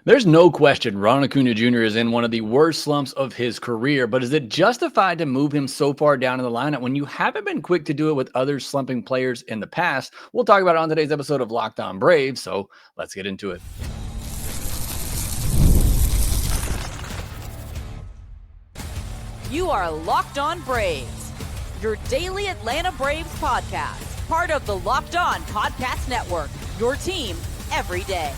There's no question Ronald Acuña Jr. is in one of the worst slumps of his career, but is it justified to move him so far down in the lineup when you haven't been quick to do it with other slumping players in the past? We'll talk about it on today's episode of Locked On Braves, so let's get into it. You are Locked On Braves, your daily Atlanta Braves podcast, part of the Locked On Podcast Network, your team every day.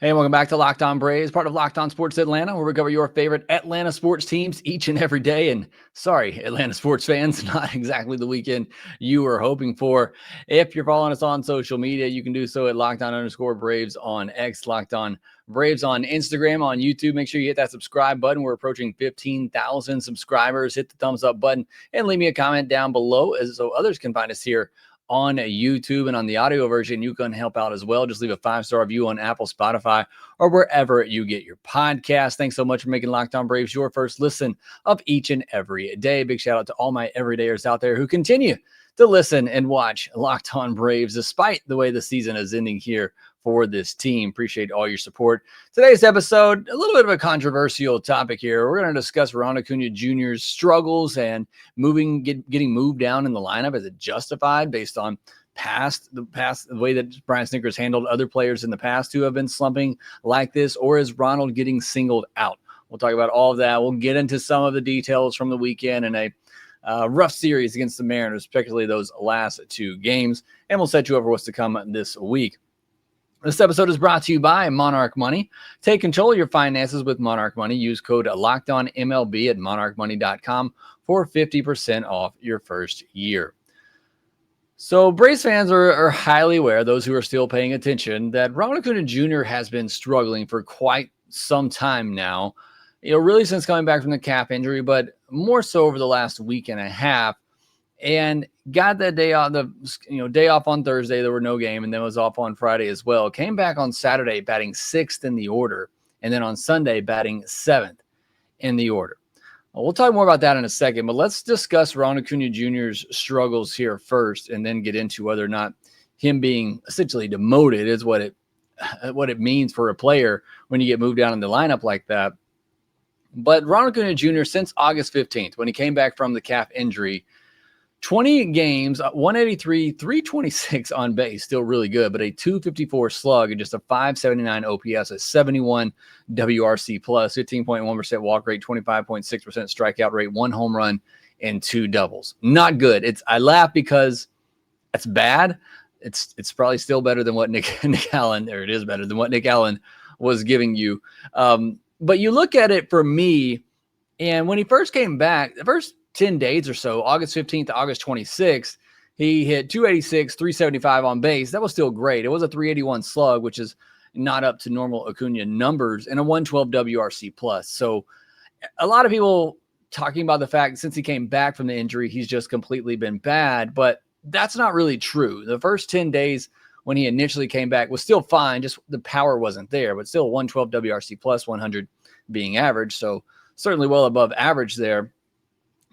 Hey, welcome back to Locked On Braves, part of Locked On Sports Atlanta, where we cover your favorite Atlanta sports teams each and every day. And sorry, Atlanta sports fans, not exactly the weekend you were hoping for. If you're following us on social media, you can do so at LockedOn_Braves on X, Locked On Braves on Instagram, on YouTube. Make sure you hit that subscribe button. We're approaching 15,000 subscribers. Hit the thumbs up button and leave me a comment down below so others can find us here on YouTube. And on the audio version, you can help out as well. Just leave a 5-star review on Apple, Spotify, or wherever you get your podcast. Thanks so much for making Locked On Braves your first listen of each and every day. Big shout out to all my everydayers out there who continue to listen and watch Locked On Braves, despite the way the season is ending here for this team. Appreciate all your support. Today's episode, a little bit of a controversial topic here. We're going to discuss Ronald Acuña Jr.'s struggles and getting moved down in the lineup. Is it justified based on the way that Brian Snicker's handled other players in the past who have been slumping like this, or is Ronald getting singled out? We'll talk about all of that. We'll get into some of the details from the weekend and a rough series against the Mariners, particularly those last two games, and we'll set you up for what's to come this week. This episode is brought to you by Monarch Money. Take control of your finances with Monarch Money. Use code LOCKEDONMLB at monarchmoney.com for 50% off your first year. So Braves fans are highly aware, those who are still paying attention, that Ronald Acuña Jr. has been struggling for quite some time now. Really since coming back from the calf injury, but more so over the last week and a half. And got that day off, day off on Thursday. There were no game, and then was off on Friday as well. Came back on Saturday batting 6th in the order, and then on Sunday batting 7th in the order. We'll talk more about that in a second, but let's discuss Ronald Acuña Jr.'s struggles here first, and then get into whether or not him being essentially demoted is what it means for a player when you get moved down in the lineup like that. But Ronald Acuña Jr., since August 15th, when he came back from the calf injury, 20 games, 183, 326 on base, still really good, but a 254 slug and just a 579 OPS, a 71 WRC plus, 15.1% walk rate, 25.6% strikeout rate, 1 home run, and 2 doubles. Not good. I laugh because it's bad. It's probably still better than what Nick Allen, or it is better than what Nick Allen was giving you. But you look at it for me, and when he first came back, the first 10 days or so, August 15th to August 26th, he hit 286, 375 on base. That was still great. It was a 381 slug, which is not up to normal Acuna numbers, and a 112 WRC plus. So a lot of people talking about the fact since he came back from the injury, he's just completely been bad, but that's not really true. The first 10 days when he initially came back was still fine. Just the power wasn't there, but still 112 WRC plus, 100 being average. So certainly well above average there.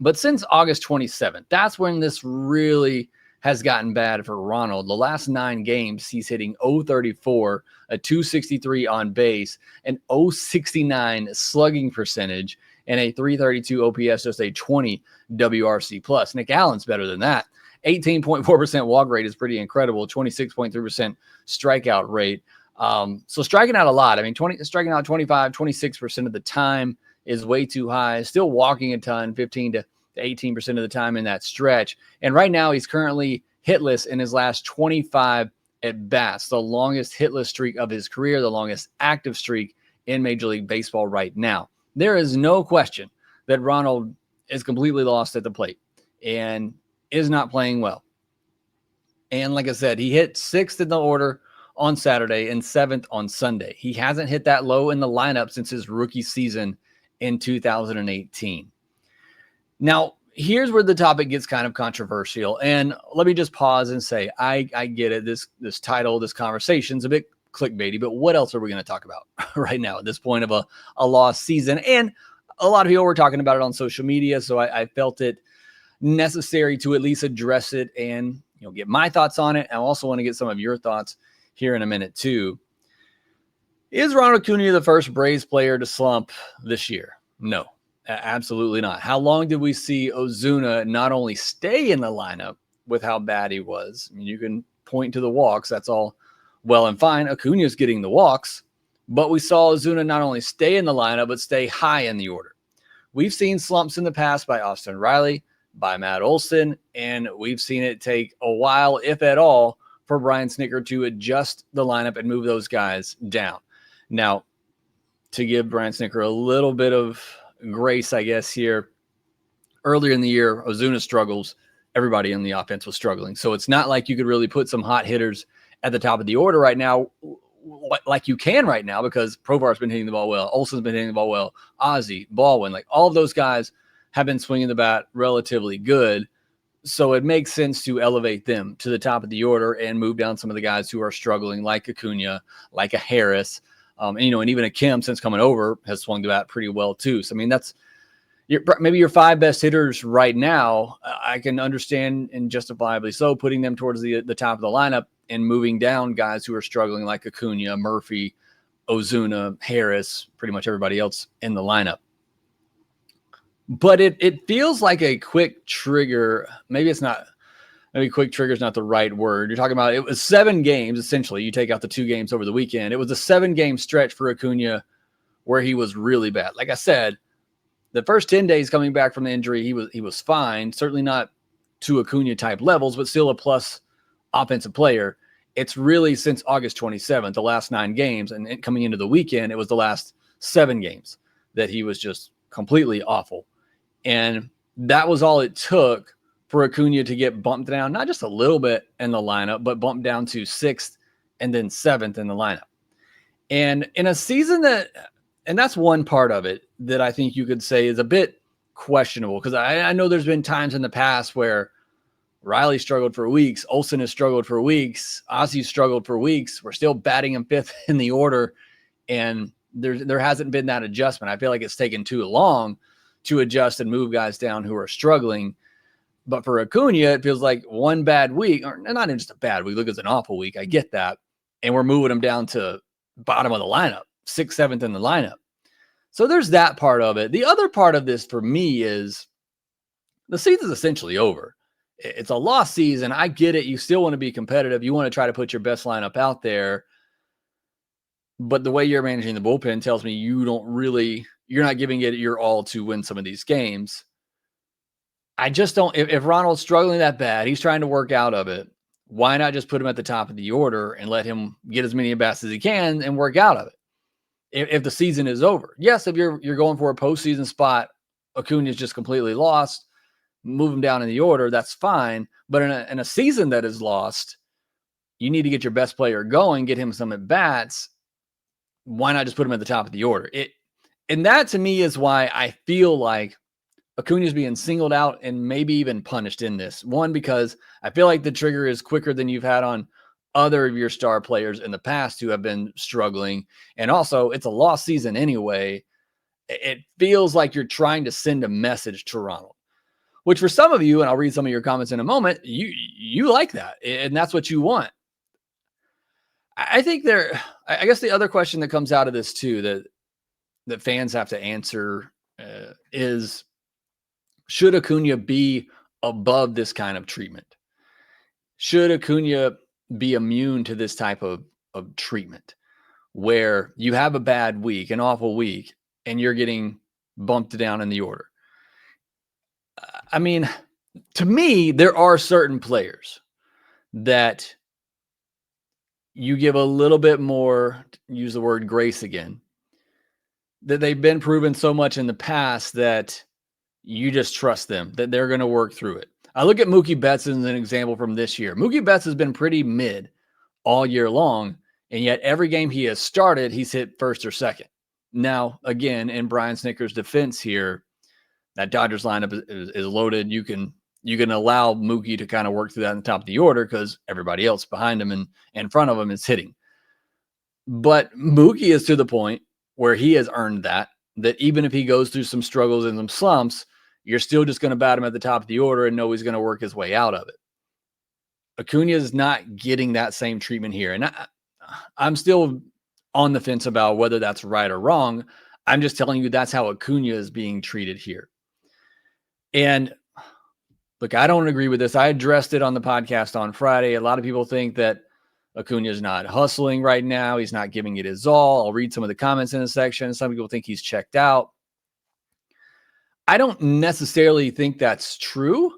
But since August 27th, that's when this really has gotten bad for Ronald. The last 9 games, he's hitting .034, a 263 on base, an .069 slugging percentage, and a 332 OPS, just a 20 WRC plus. Nick Allen's better than that. 18.4% walk rate is pretty incredible. 26.3% strikeout rate. So striking out a lot. I mean, striking out 26% of the time is way too high. Still walking a ton, 15 to 18% of the time in that stretch. And right now he's currently hitless in his last 25 at bats, the longest hitless streak of his career, the longest active streak in Major League Baseball right now. There is no question that Ronald is completely lost at the plate and is not playing well. And like I said, he hit 6th in the order on Saturday and 7th on Sunday. He hasn't hit that low in the lineup since his rookie season in 2018. Now, here's where the topic gets kind of controversial. And let me just pause and say, I get it. This title, this conversation's a bit clickbaity, but what else are we going to talk about right now at this point of a lost season? And a lot of people were talking about it on social media, so I felt it necessary to at least address it and get my thoughts on it. I also want to get some of your thoughts here in a minute too. Is Ronald Acuña the first Braves player to slump this year? No, absolutely not. How long did we see Ozuna not only stay in the lineup with how bad he was? I mean, you can point to the walks. That's all well and fine. Acuña's getting the walks, but we saw Ozuna not only stay in the lineup, but stay high in the order. We've seen slumps in the past by Austin Riley, by Matt Olson, and we've seen it take a while, if at all, for Brian Snicker to adjust the lineup and move those guys down. Now, to give Brian Snicker a little bit of grace, I guess, here, earlier in the year, Ozuna struggles. Everybody in the offense was struggling. So it's not like you could really put some hot hitters at the top of the order right now, like you can right now, because Provar's been hitting the ball well. Olson's been hitting the ball well. Ozzy, Baldwin, like all of those guys have been swinging the bat relatively good. So it makes sense to elevate them to the top of the order and move down some of the guys who are struggling, like Acuna, like a Harris, and even a Kim, since coming over, has swung the bat pretty well too. So, I mean, that's maybe your 5 best hitters right now. I can understand, and justifiably so, putting them towards the top of the lineup and moving down guys who are struggling, like Acuna, Murphy, Ozuna, Harris, pretty much everybody else in the lineup. But it feels like a quick trigger. Maybe it's not. Maybe quick trigger is not the right word. You're talking about, it was 7 games, essentially. You take out the 2 games over the weekend. It was a 7-game stretch for Acuna where he was really bad. Like I said, the first 10 days coming back from the injury, he was fine. Certainly not to Acuna type levels, but still a plus offensive player. It's really since August 27th, the last 9 games, and coming into the weekend, it was the last 7 games that he was just completely awful. And that was all it took for Acuna to get bumped down, not just a little bit in the lineup, but bumped down to 6th and then 7th in the lineup. And in a season and that's one part of it that I think you could say is a bit questionable, because I know there's been times in the past where Riley struggled for weeks, Olson has struggled for weeks, Ozzy struggled for weeks. We're still batting him 5th in the order, and there hasn't been that adjustment. I feel like it's taken too long to adjust and move guys down who are struggling. But for Acuna, it feels like one bad week, or not even just a bad week. Look, it's an awful week. I get that. And we're moving him down to bottom of the lineup, 6th, 7th in the lineup. So there's that part of it. The other part of this for me is the season's essentially over. It's a lost season. I get it. You still want to be competitive. You want to try to put your best lineup out there. But the way you're managing the bullpen tells me you're not giving it your all to win some of these games. I just don't, if Ronald's struggling that bad, he's trying to work out of it, why not just put him at the top of the order and let him get as many at-bats as he can and work out of it? If the season is over. Yes, if you're going for a postseason spot, Acuna is just completely lost, move him down in the order, that's fine. But in a season that is lost, you need to get your best player going, get him some at-bats. Why not just put him at the top of the order? And that to me is why I feel like Acuna is being singled out and maybe even punished in this. One, because I feel like the trigger is quicker than you've had on other of your star players in the past who have been struggling. And also, it's a lost season anyway. It feels like you're trying to send a message to Ronald, which for some of you, and I'll read some of your comments in a moment, you like that, and that's what you want. I guess the other question that comes out of this too, that fans have to answer is, should Acuna be above this kind of treatment? Should Acuna be immune to this type of treatment where you have a bad week, an awful week, and you're getting bumped down in the order? I mean, to me, there are certain players that you give a little bit more, use the word grace again, that they've been proven so much in the past that you just trust them, that they're going to work through it. I look at Mookie Betts as an example from this year. Mookie Betts has been pretty mid all year long, and yet every game he has started, he's hit 1st or 2nd. Now, again, in Brian Snicker's defense here, that Dodgers lineup is loaded. You can allow Mookie to kind of work through that in the top of the order because everybody else behind him and in front of him is hitting. But Mookie is to the point where he has earned that even if he goes through some struggles and some slumps, you're still just going to bat him at the top of the order and know he's going to work his way out of it. Acuna is not getting that same treatment here. And I'm still on the fence about whether that's right or wrong. I'm just telling you that's how Acuna is being treated here. And look, I don't agree with this. I addressed it on the podcast on Friday. A lot of people think that Acuna is not hustling right now. He's not giving it his all. I'll read some of the comments in the section. Some people think he's checked out. I don't necessarily think that's true.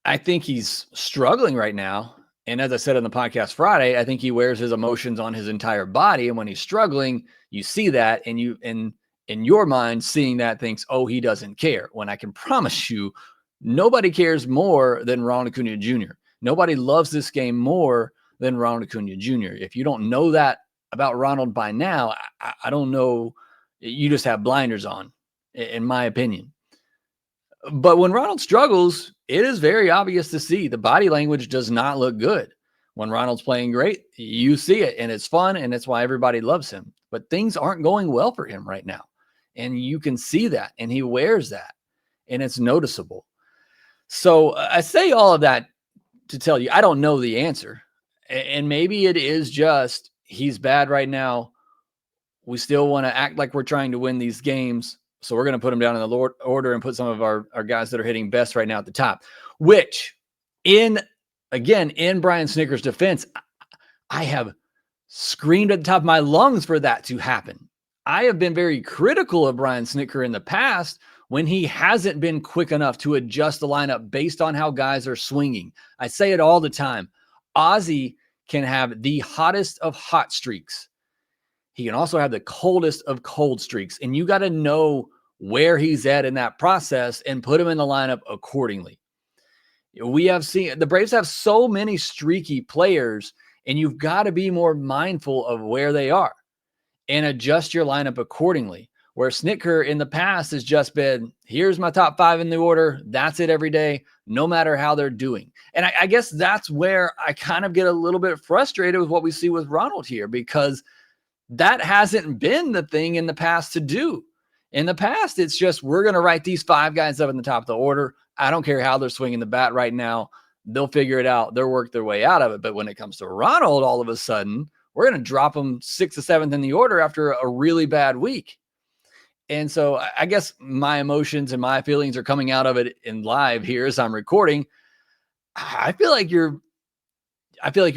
I think he's struggling right now. And as I said on the podcast Friday, I think he wears his emotions on his entire body. And when he's struggling, you see that, and you in your mind, seeing that thinks, oh, he doesn't care. When I can promise you, nobody cares more than Ronald Acuña Jr. Nobody loves this game more than Ronald Acuña Jr. If you don't know that about Ronald by now, I don't know. You just have blinders on, in my opinion. But when Ronald struggles, it is very obvious to see. The body language does not look good. When Ronald's playing great, you see it, and it's fun, and it's why everybody loves him. But things aren't going well for him right now. And you can see that, and he wears that, and it's noticeable. So I say all of that to tell you, I don't know the answer. And maybe it is just he's bad right now. We still want to act like we're trying to win these games. So we're going to put him down in the order and put some of our guys that are hitting best right now at the top, which in Brian Snicker's defense, I have screamed at the top of my lungs for that to happen. I have been very critical of Brian Snicker in the past when he hasn't been quick enough to adjust the lineup based on how guys are swinging. I say it all the time. Ozzie can have the hottest of hot streaks. He can also have the coldest of cold streaks, and you got to know where he's at in that process and put him in the lineup accordingly. We have seen the Braves have so many streaky players, and you've got to be more mindful of where they are and adjust your lineup accordingly. Where Snicker in the past has just been, here's my top 5 in the order. That's it every day, no matter how they're doing. And I guess that's where I kind of get a little bit frustrated with what we see with Ronald here, because that hasn't been the thing in the past to do. In the past, it's just, we're going to write these 5 guys up in the top of the order. I don't care how they're swinging the bat right now. They'll figure it out. They'll work their way out of it. But when it comes to Ronald, all of a sudden, we're going to drop him 6th or 7th in the order after a really bad week. And so I guess my emotions and my feelings are coming out of it in live here as I'm recording. I feel like you're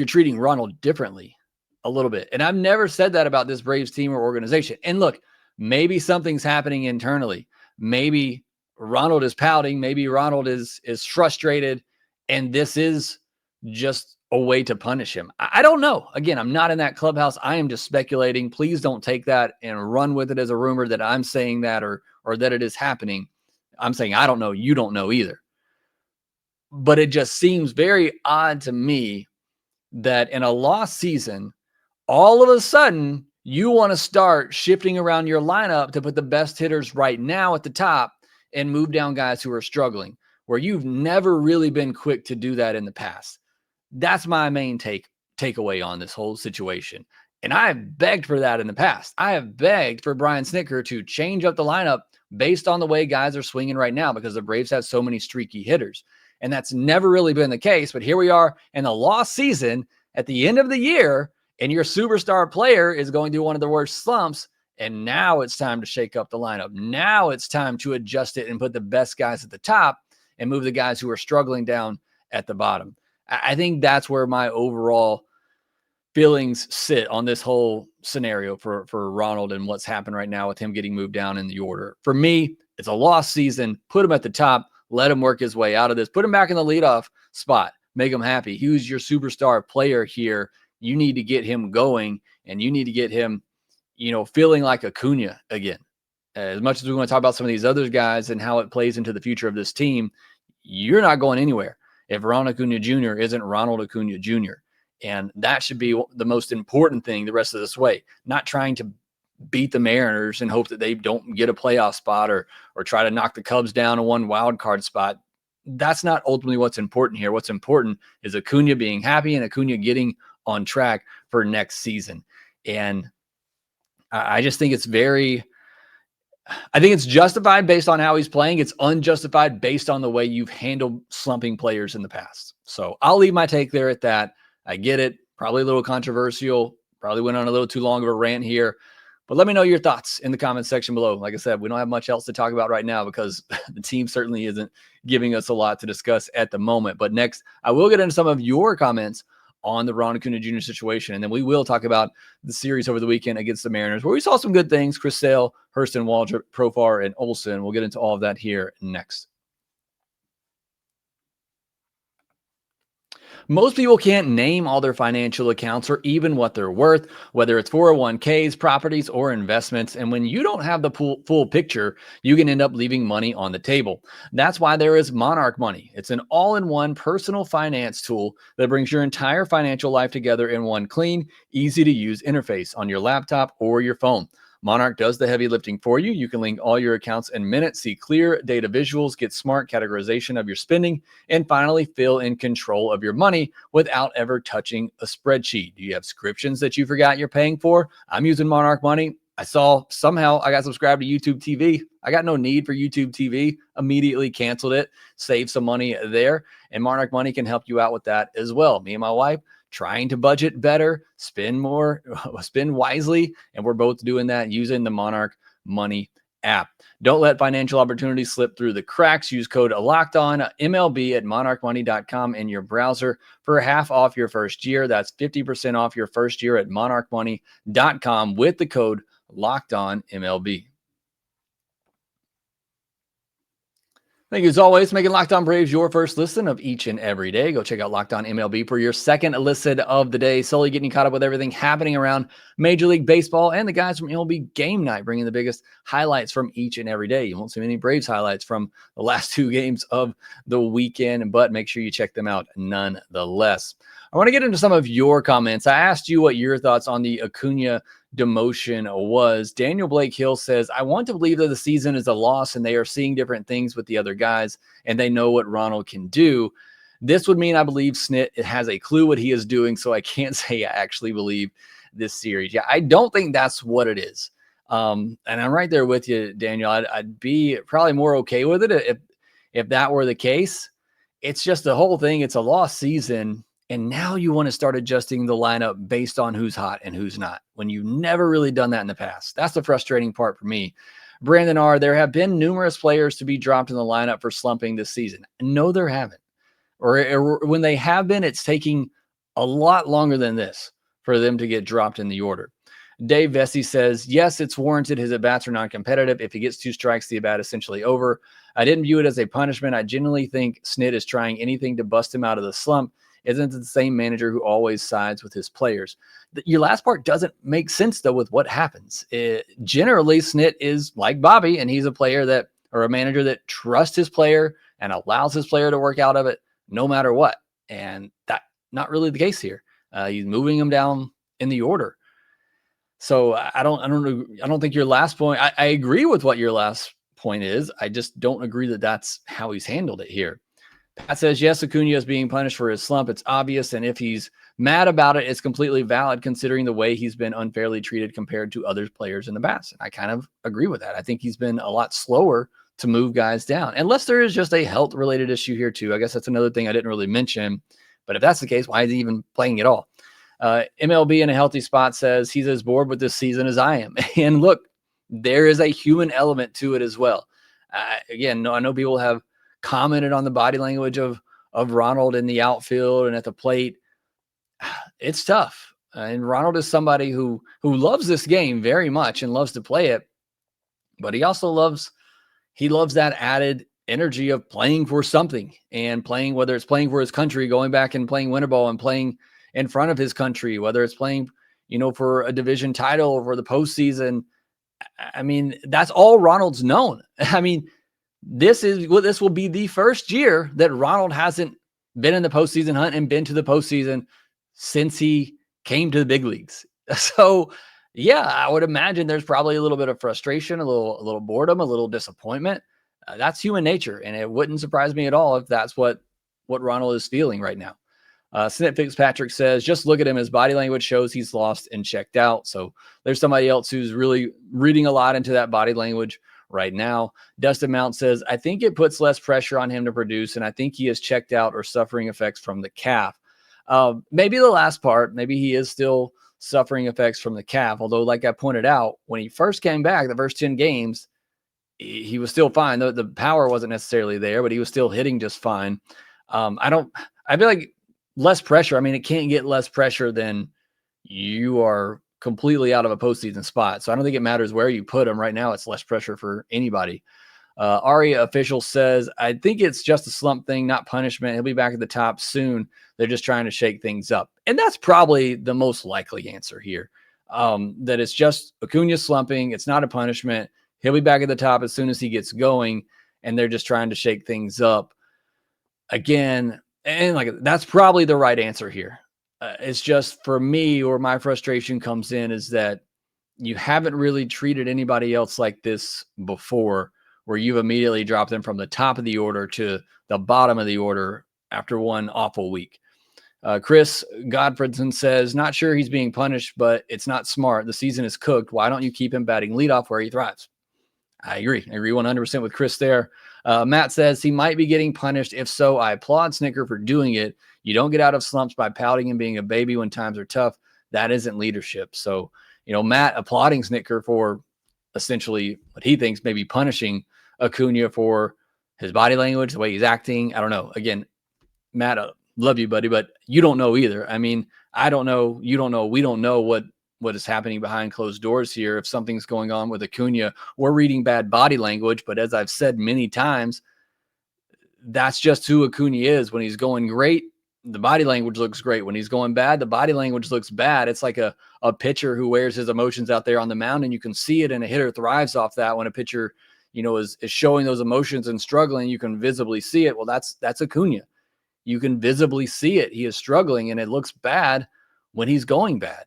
treating Ronald differently a little bit. And I've never said that about this Braves team or organization. And look, maybe something's happening internally. Maybe Ronald is pouting. Maybe Ronald is frustrated. And this is just a way to punish him. I don't know. Again, I'm not in that clubhouse. I am just speculating. Please don't take that and run with it as a rumor that I'm saying that or that it is happening. I'm saying I don't know. You don't know either. But it just seems very odd to me that in a lost season, all of a sudden, you want to start shifting around your lineup to put the best hitters right now at the top and move down guys who are struggling, where you've never really been quick to do that in the past. That's my main takeaway on this whole situation. And I have begged for that in the past. I have begged for Brian Snicker to change up the lineup based on the way guys are swinging right now, because the Braves have so many streaky hitters. And that's never really been the case. But here we are in the lost season at the end of the year, and your superstar player is going through one of the worst slumps. And now it's time to shake up the lineup. Now it's time to adjust it and put the best guys at the top and move the guys who are struggling down at the bottom. I think that's where my overall feelings sit on this whole scenario for Ronald and what's happened right now with him getting moved down in the order. For me, it's a lost season. Put him at the top. Let him work his way out of this. Put him back in the leadoff spot. Make him happy. He was your superstar player here. You need to get him going, and you need to get him, feeling like Acuna again. As much as we want to talk about some of these other guys and how it plays into the future of this team, you're not going anywhere if Ronald Acuña Jr. isn't Ronald Acuña Jr. And that should be the most important thing the rest of this way. Not trying to beat the Mariners and hope that they don't get a playoff spot or try to knock the Cubs down in one wild card spot. That's not ultimately what's important here. What's important is Acuna being happy and Acuna getting on track for next season. And I just think it's it's justified based on how he's playing. It's unjustified based on the way you've handled slumping players in the past. So I'll leave my take there at that. I get it. Probably a little controversial. probably went on a little too long of a rant here, but let me know your thoughts in the comments section below. Like I said, we don't have much else to talk about right now because the team certainly isn't giving us a lot to discuss at the moment. But next, I will get into some of your comments on the Ronald Acuña Jr. situation, and then we will talk about the series over the weekend against the Mariners, where we saw some good things: Chris Sale, Hurston, Waldrop, Profar, and Olsen. We'll get into all of that here next. Most people can't name all their financial accounts or even what they're worth, whether it's 401ks, properties, or investments. And when you don't have the full picture, you can end up leaving money on the table. That's why there is Monarch Money. It's an all-in-one personal finance tool that brings your entire financial life together in one clean, easy-to-use interface on your laptop or your phone. Monarch does the heavy lifting for you. You can link all your accounts in minutes, see clear data visuals, get smart categorization of your spending, and finally feel in control of your money without ever touching a spreadsheet. Do you have subscriptions that you forgot you're paying for? I'm using Monarch Money. I saw somehow I got subscribed to YouTube TV. I got no need for YouTube TV. Immediately canceled it, saved some money there. And Monarch Money can help you out with that as well. Me and my wife trying to budget better, spend more, spend wisely, and we're both doing that using the Monarch Money app. Don't let financial opportunities slip through the cracks. Use code LOCKEDON at monarchmoney.com in your browser for half off your first year. That's 50% off your first year at monarchmoney.com with the code LOCKEDONMLB. Thank you as always for making Locked On Braves your first listen of each and every day. Go check out Locked On MLB for your second listen of the day. Slowly getting caught up with everything happening around Major League Baseball and the guys from MLB Game Night, bringing the biggest highlights from each and every day. You won't see many Braves highlights from the last two games of the weekend, but make sure you check them out nonetheless. I want to get into some of your comments. I asked you what your thoughts on the Acuna demotion was. Daniel Blake Hill says, I want to believe that the season is a loss and they are seeing different things with the other guys and they know what Ronald can do. This would mean I believe Snit has a clue what he is doing, so I can't say I actually believe this series. Yeah, I don't think that's what it is. And I'm right there with you, Daniel. I'd be probably more okay with it if that were the case. It's just the whole thing. It's a lost season. And now you want to start adjusting the lineup based on who's hot and who's not, when you've never really done that in the past. That's the frustrating part for me. Brandon R., there have been numerous players to be dropped in the lineup for slumping this season. No, there haven't. Or when they have been, it's taking a lot longer than this for them to get dropped in the order. Dave Vesey says, yes, it's warranted. His at-bats are non-competitive. If he gets 2 strikes, the at-bat is essentially over. I didn't view it as a punishment. I genuinely think Snit is trying anything to bust him out of the slump. Isn't it the same manager who always sides with his players? Your last part doesn't make sense, though, with what happens. Generally, Snit is like Bobby, and he's a player that, or a manager that trusts his player and allows his player to work out of it no matter what. And that's not really the case here. He's moving him down in the order. So I don't think your last point, I agree with what your last point is. I just don't agree that that's how he's handled it here. Pat says, yes, Acuna is being punished for his slump. It's obvious. And if he's mad about it, it's completely valid considering the way he's been unfairly treated compared to other players in the past. And I kind of agree with that. I think he's been a lot slower to move guys down, unless there is just a health related issue here too. I guess that's another thing I didn't really mention, but if that's the case, why is he even playing at all? MLB in a healthy spot says he's as bored with this season as I am. And look, there is a human element to it as well. Again, I know people have commented on the body language of Ronald in the outfield and at the plate. It's tough. And Ronald is somebody who loves this game very much and loves to play it, but he also loves that added energy of playing for something and playing, whether it's playing for his country, going back and playing winter ball and playing in front of his country, whether it's playing, for a division title or for the postseason. I mean, that's all Ronald's known. I mean, this will be the first year that Ronald hasn't been in the postseason hunt and been to the postseason since he came to the big leagues. So yeah, I would imagine there's probably a little bit of frustration, a little boredom, a little disappointment. That's human nature. And it wouldn't surprise me at all if that's what Ronald is feeling right now. Snit Fitzpatrick says, just look at him. His body language shows he's lost and checked out. So there's somebody else who's really reading a lot into that body language right now. Dustin Mount says, I think it puts less pressure on him to produce, and I think he is checked out or suffering effects from the calf. Maybe the last part, maybe he is still suffering effects from the calf. Although, like I pointed out, when he first came back, the first 10 games, he was still fine. The power wasn't necessarily there, but he was still hitting just fine. I feel like less pressure. I mean, it can't get less pressure than you are completely out of a postseason spot. So I don't think it matters where you put him right now. It's less pressure for anybody. Aria official says, I think it's just a slump thing, not punishment. He'll be back at the top soon. They're just trying to shake things up. And that's probably the most likely answer here. That it's just Acuna slumping. It's not a punishment. He'll be back at the top as soon as he gets going. And they're just trying to shake things up again. And like, that's probably the right answer here. It's just for me, or my frustration comes in, is that you haven't really treated anybody else like this before, where you've immediately dropped them from the top of the order to the bottom of the order after one awful week. Chris Godfredson says, not sure he's being punished, but it's not smart. The season is cooked. Why don't you keep him batting leadoff where he thrives? I agree 100% with Chris there. Matt says he might be getting punished. If so, I applaud Snicker for doing it. You don't get out of slumps by pouting and being a baby when times are tough. That isn't leadership. So, Matt applauding Snicker for essentially what he thinks maybe punishing Acuna for his body language, the way he's acting. I don't know. Again, Matt, love you, buddy, but you don't know either. I mean, I don't know. You don't know. We don't know what is happening behind closed doors here. If something's going on with Acuna, we're reading bad body language. But as I've said many times, that's just who Acuna is. When he's going great, the body language looks great. When he's going bad, the body language looks bad. It's like a pitcher who wears his emotions out there on the mound, and you can see it, and a hitter thrives off that. When a pitcher, is showing those emotions and struggling, you can visibly see it. Well, that's Acuna. You can visibly see it. He is struggling, and it looks bad when he's going bad.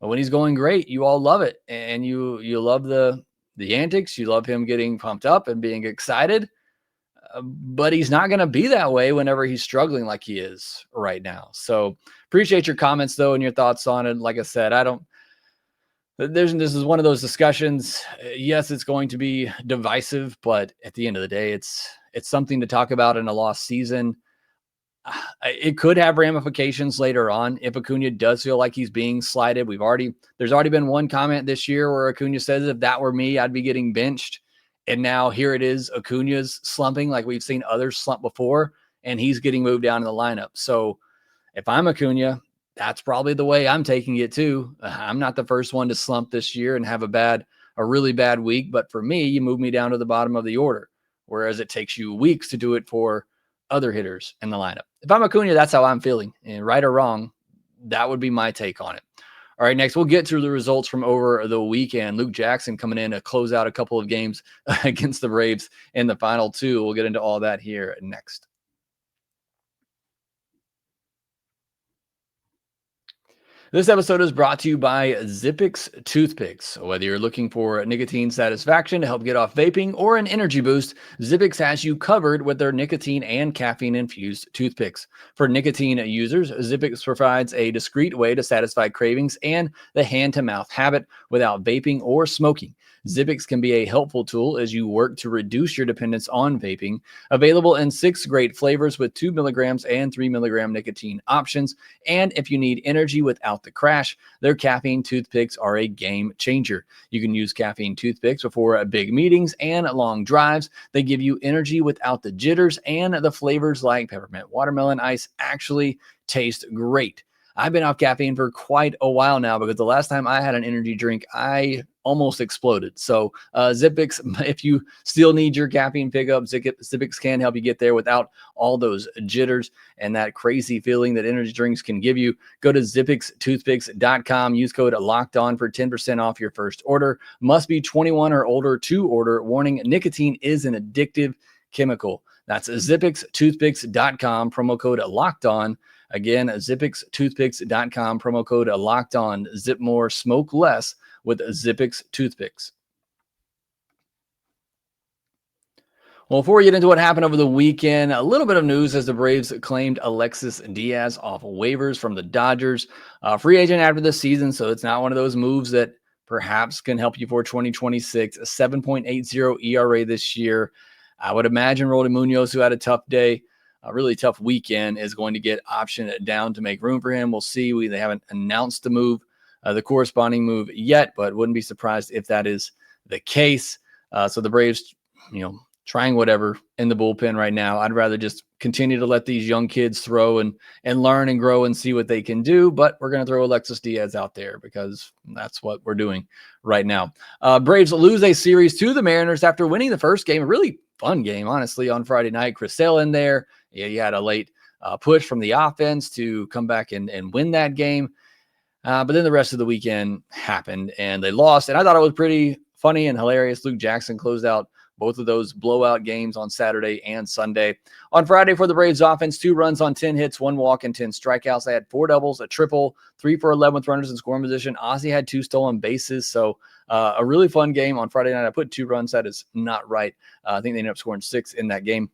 But when he's going great, you all love it, and you love the antics. You love him getting pumped up and being excited. But he's not going to be that way whenever he's struggling like he is right now. So appreciate your comments though, and your thoughts on it. Like I said, this is one of those discussions. Yes, it's going to be divisive, but at the end of the day, it's something to talk about in a lost season. It could have ramifications later on if Acuna does feel like he's being slighted. There's already been one comment this year where Acuna says, if that were me, I'd be getting benched. And now here it is, Acuna's slumping like we've seen others slump before, and he's getting moved down in the lineup. So if I'm Acuna, that's probably the way I'm taking it too. I'm not the first one to slump this year and have a really bad week. But for me, you move me down to the bottom of the order, whereas it takes you weeks to do it for other hitters in the lineup. If I'm Acuna, that's how I'm feeling. And right or wrong, that would be my take on it. All right, next we'll get to the results from over the weekend. Luke Jackson coming in to close out a couple of games against the Braves in the final two. We'll get into all that here next. This episode is brought to you by Zippix toothpicks. Whether you're looking for nicotine satisfaction to help get off vaping or an energy boost, Zippix has you covered with their nicotine and caffeine-infused toothpicks. For nicotine users, Zippix provides a discreet way to satisfy cravings and the hand-to-mouth habit without vaping or smoking. Zippix can be a helpful tool as you work to reduce your dependence on vaping. Available in 6 great flavors with 2 milligrams and 3 milligram nicotine options. And if you need energy without the crash, their caffeine toothpicks are a game changer. You can use caffeine toothpicks before big meetings and long drives. They give you energy without the jitters, and the flavors like peppermint watermelon ice actually taste great. I've been off caffeine for quite a while now because the last time I had an energy drink, I almost exploded. So Zippix, if you still need your caffeine pickup, Zippix can help you get there without all those jitters and that crazy feeling that energy drinks can give you. Go to zippixtoothpicks.com. Use code LOCKEDON for 10% off your first order. Must be 21 or older to order. Warning, nicotine is an addictive chemical. That's zippixtoothpicks.com. Promo code LOCKEDON. Again, zippixtoothpicks.com, promo code locked on. Zip more, smoke less with Zippix toothpicks. Well, before we get into what happened over the weekend, a little bit of news as the Braves claimed Alexis Diaz off waivers from the Dodgers. Free agent after this season, so it's not one of those moves that perhaps can help you for 2026. A 7.80 ERA this year. I would imagine Roldy Munoz, who had a tough day, a really tough weekend, is going to get optioned down to make room for him. We'll see. They haven't announced the move the corresponding move yet, but wouldn't be surprised if that is the case. So the Braves, trying whatever in the bullpen right now. I'd rather just continue to let these young kids throw and learn and grow and see what they can do. But we're going to throw Alexis Diaz out there because that's what we're doing right now. Braves lose a series to the Mariners after winning the first game. A really fun game, honestly, on Friday night. Chris Sale in there. Yeah, you had a late push from the offense to come back and win that game. But then the rest of the weekend happened and they lost. And I thought it was pretty funny and hilarious. Luke Jackson closed out both of those blowout games on Saturday and Sunday. On Friday for the Braves offense, 2 runs on 10 hits, 1 walk, and 10 strikeouts. They had 4 doubles, a triple, 3 for 11 with runners in scoring position. Ozzie had 2 stolen bases. So a really fun game on Friday night. I put 2 runs. That is not right. I think they ended up scoring 6 in that game.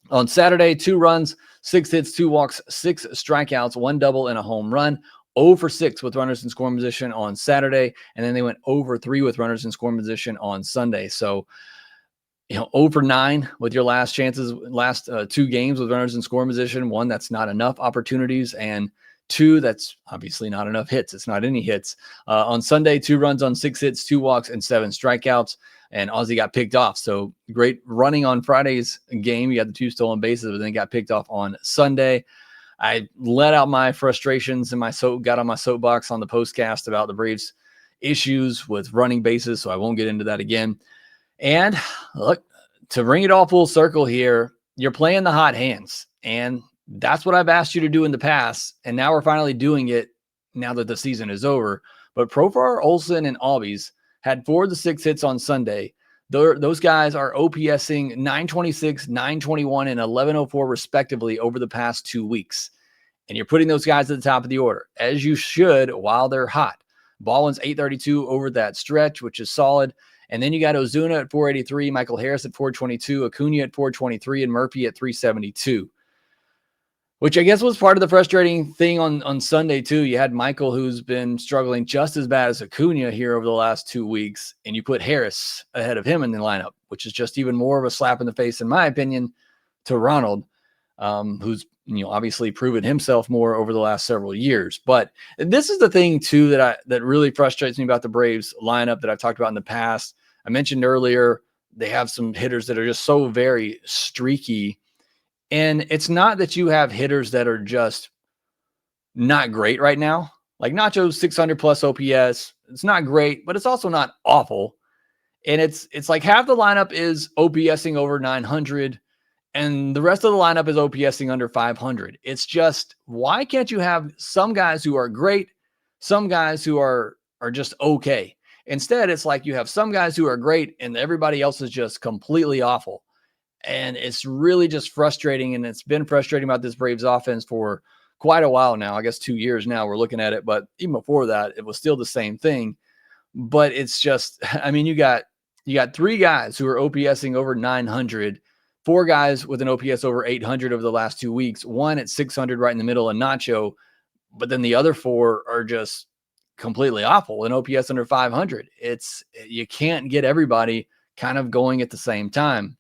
On Saturday, 2 runs, 6 hits, 2 walks, 6 strikeouts, 1 double, and a home run. 0 for 6 with runners in scoring position on Saturday. And then they went 0 for 3 with runners in scoring position on Sunday. So 0 for 9 with your last 2 games with runners in scoring position. 1, that's not enough opportunities, and 2, that's obviously not enough hits. It's not any hits. On Sunday, 2 runs on 6 hits, 2 walks, and 7 strikeouts, and Ozzie got picked off. So great running on Friday's game. You had the 2 stolen bases, but then got picked off on Sunday. I let out my frustrations and got on my soapbox on the postcast about the Braves' issues with running bases, so I won't get into that again. And look, to bring it all full circle here, you're playing the hot hands. And that's what I've asked you to do in the past. And now we're finally doing it now that the season is over. But Profar, Olsen, and Albies had 4 of the 6 hits on Sunday. Those guys are OPSing 926, 921, and 1104 respectively over the past 2 weeks. And you're putting those guys at the top of the order, as you should, while they're hot. Baldwin's 832 over that stretch, which is solid. And then you got Ozuna at 483, Michael Harris at 422, Acuna at 423, and Murphy at 372. Which I guess was part of the frustrating thing on Sunday, too. You had Michael, who's been struggling just as bad as Acuna here over the last 2 weeks, and you put Harris ahead of him in the lineup, which is just even more of a slap in the face, in my opinion, to Ronald, who's obviously proven himself more over the last several years. But this is the thing, too, that really frustrates me about the Braves lineup that I've talked about in the past. I mentioned earlier they have some hitters that are just so very streaky. And it's not that you have hitters that are just not great right now. Like Nacho's 600 plus OPS. It's not great, but it's also not awful. And it's like half the lineup is OPSing over 900 and the rest of the lineup is OPSing under 500. It's just, why can't you have some guys who are great, some guys who are just okay? Instead, it's like you have some guys who are great and everybody else is just completely awful. And it's really just frustrating. And it's been frustrating about this Braves offense for quite a while now. I guess 2 years now we're looking at it. But even before that, it was still the same thing. But it's just, I mean, you got 3 guys who are OPSing over 900, 4 guys with an OPS over 800 over the last 2 weeks, 1 at 600 right in the middle of Nacho. But then the other 4 are just completely awful, an OPS under 500. You can't get everybody kind of going at the same time.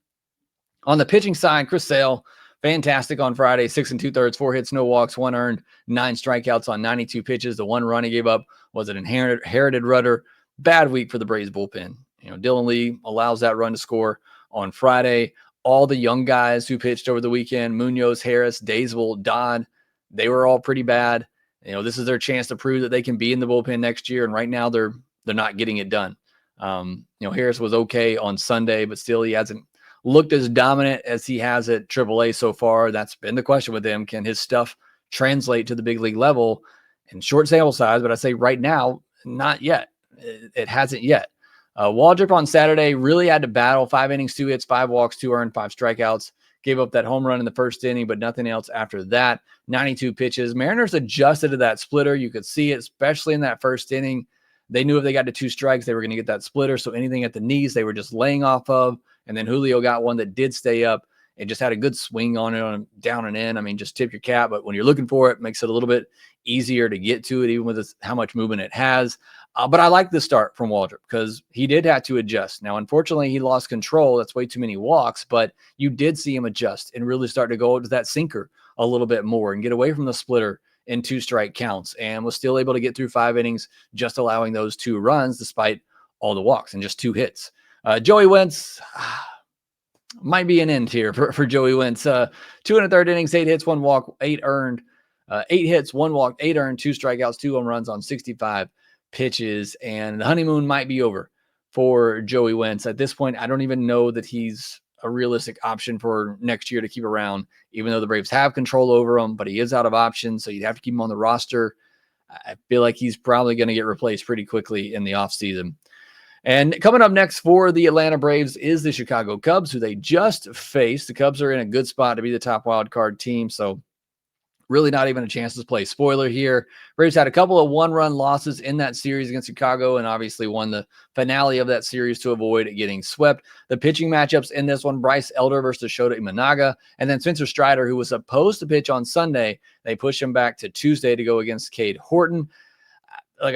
On the pitching side, Chris Sale, fantastic on Friday, 6 2/3, 4 hits, no walks, 1 earned, 9 strikeouts on 92 pitches. The 1 run he gave up was an inherited rudder. Bad week for the Braves bullpen. Dylan Lee allows that run to score on Friday. All the young guys who pitched over the weekend, Munoz, Harris, Daysville, Dodd, they were all pretty bad. This is their chance to prove that they can be in the bullpen next year. And right now they're not getting it done. Harris was okay on Sunday, but still he hasn't looked as dominant as he has at AAA so far. That's been the question with him. Can his stuff translate to the big league level? And short sample size, but I say right now, not yet. It hasn't yet. Waldrop on Saturday really had to battle. 5 innings, 2 hits, 5 walks, 2 earned, 5 strikeouts. Gave up that home run in the first inning, but nothing else after that. 92 pitches. Mariners adjusted to that splitter. You could see it, especially in that first inning. They knew if they got to 2 strikes, they were going to get that splitter. So anything at the knees, they were just laying off of. And then Julio got one that did stay up and just had a good swing on it, on down and in. I mean, just tip your cap. But when you're looking for it, it makes it a little bit easier to get to it, even with how much movement it has. But I like the start from Waldrop because he did have to adjust. Now, unfortunately, he lost control. That's way too many walks. But you did see him adjust and really start to go to that sinker a little bit more and get away from the splitter in 2-strike counts and was still able to get through 5 innings, just allowing those 2 runs despite all the walks and just 2 hits. Joey Wentz might be an end here for Joey Wentz. 2 1/3 innings, 8 hits, 1 walk, 8 earned. 8 hits, 1 walk, 8 earned, 2 strikeouts, 2 home runs on 65 pitches, and the honeymoon might be over for Joey Wentz. At this point, I don't even know that he's a realistic option for next year to keep around, even though the Braves have control over him, but he is out of options, so you'd have to keep him on the roster. I feel like he's probably going to get replaced pretty quickly in the offseason. And coming up next for the Atlanta Braves is the Chicago Cubs, who they just faced. The Cubs are in a good spot to be the top wild card team, so really not even a chance to play spoiler here. Braves had a couple of 1-run losses in that series against Chicago and obviously won the finale of that series to avoid getting swept. The pitching matchups in this one, Bryce Elder versus Shota Imanaga, and then Spencer Strider, who was supposed to pitch on Sunday. They pushed him back to Tuesday to go against Cade Horton. Like,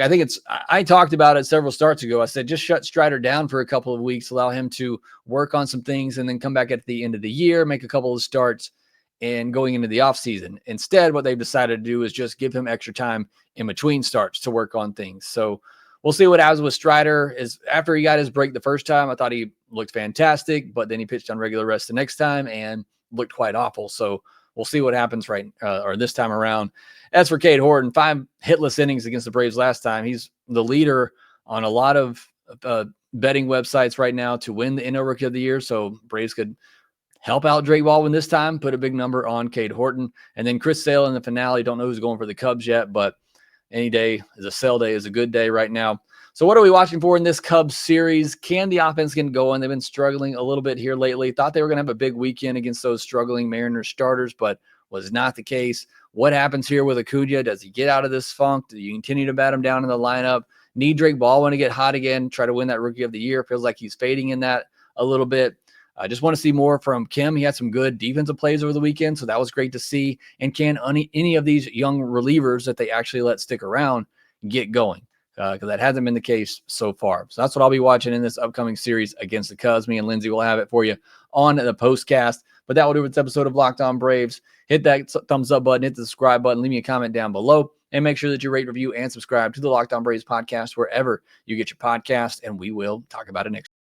I talked about it several starts ago. I said, just shut Strider down for a couple of weeks, allow him to work on some things, and then come back at the end of the year, make a couple of starts, and going into the offseason. Instead, what they've decided to do is just give him extra time in between starts to work on things. So we'll see what happens with Strider. After he got his break the first time, I thought he looked fantastic, but then he pitched on regular rest the next time and looked quite awful. So we'll see what happens this time around. As for Cade Horton, 5 hitless innings against the Braves last time. He's the leader on a lot of betting websites right now to win the NL Rookie of the Year. So Braves could help out Drake Baldwin this time, put a big number on Cade Horton. And then Chris Sale in the finale. Don't know who's going for the Cubs yet, but any day is a sell day, is a good day right now. So what are we watching for in this Cubs series? Can the offense get going? They've been struggling a little bit here lately. Thought they were going to have a big weekend against those struggling Mariners starters, but was not the case. What happens here with Acuna? Does he get out of this funk? Do you continue to bat him down in the lineup? Need Drake Baldwin to get hot again, try to win that Rookie of the Year? Feels like he's fading in that a little bit. I just want to see more from Kim. He had some good defensive plays over the weekend, so that was great to see. And can any of these young relievers that they actually let stick around get going? Because that hasn't been the case so far. So that's what I'll be watching in this upcoming series against the Cubs. Me and Lindsay will have it for you on the postcast. But that will do it for this episode of Locked On Braves. Hit that thumbs up button, hit the subscribe button, leave me a comment down below, and make sure that you rate, review, and subscribe to the Locked On Braves podcast wherever you get your podcast, and we will talk about it next.